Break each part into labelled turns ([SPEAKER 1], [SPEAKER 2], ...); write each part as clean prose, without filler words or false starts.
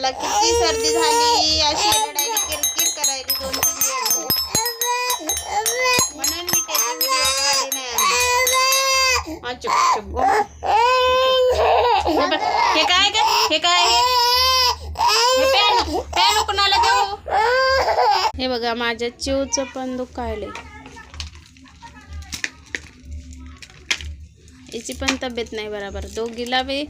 [SPEAKER 1] तिला किती सर्दी झाली, अशी रडायली, किरकिर करायली 2-3 दिवस म्हणून मी त्याची व्हिडिओ काढली नाही आम्ही. चुप चुप गो. हे काय ग, हे काय, हे पॅन कुणाला देऊ? हे बघा माझ्या चिवचं पण दुखायलंय, याची पण तब्येत नाही बरोबर. दोघीला बी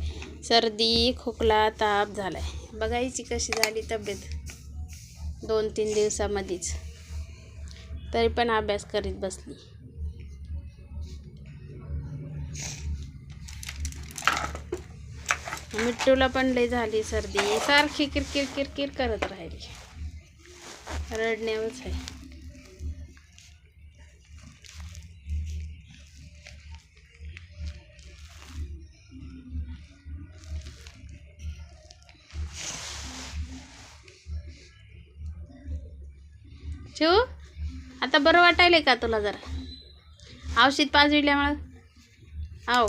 [SPEAKER 1] सर्दी खोकला ताप झालाय. बघा हिची कशी झाली तब्येत 2-3 दिवसामध्येच. तरी पण अभ्यास करीत बसली. मिट्टूला पण लय झाली सर्दी, सारखी किरकिर किरकिर करत राहिली, रडण्यावरच आहे. शिव आता बरं वाटायलंय का तुला? जरा औषध पाजविल्यामुळं? आहो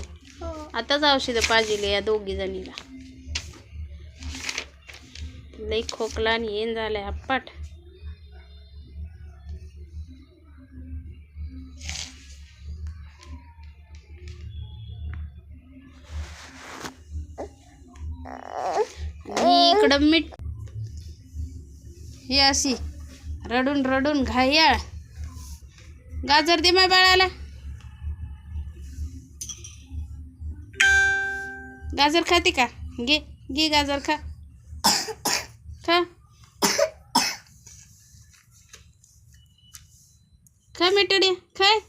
[SPEAKER 1] आताच औषधं पाजविले या दोघी जणीला. लई खोकला आणि येण झालंय हप्पाट. आणि इकडं मीठ ही अशी रडून रडून घायाळ. गाजर दे माझ्या बाळाला, गाजर खाते का? घे घे गाजर खा, खा खा मिठुड्या खाय.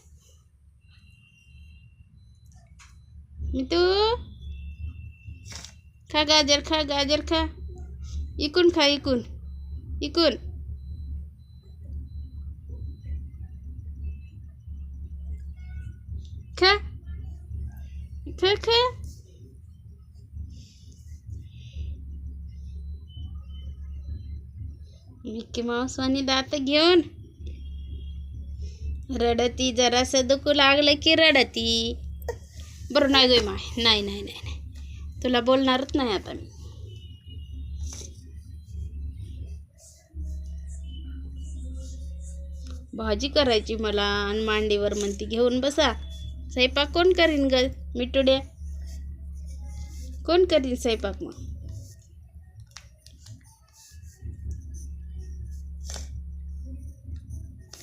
[SPEAKER 1] मिठू खा गाजर, खा गाजर खा. इकून खा, इकून इकून. खा खा खा. मिक्की माऊस वाणी दात घेऊन रडती. जरासं दुखू लागलं की रडती. बरं नाही गं माय, नाही नाही नाही नाही, तुला बोलणारच नाही आता मी. भाजी करायची मला आणि मांडीवर म्हणती घेऊन बसा. स्वयंपाक कोण करीन ग मिठुड्या? कोण करीन स्वयंपाक मग?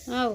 [SPEAKER 1] हो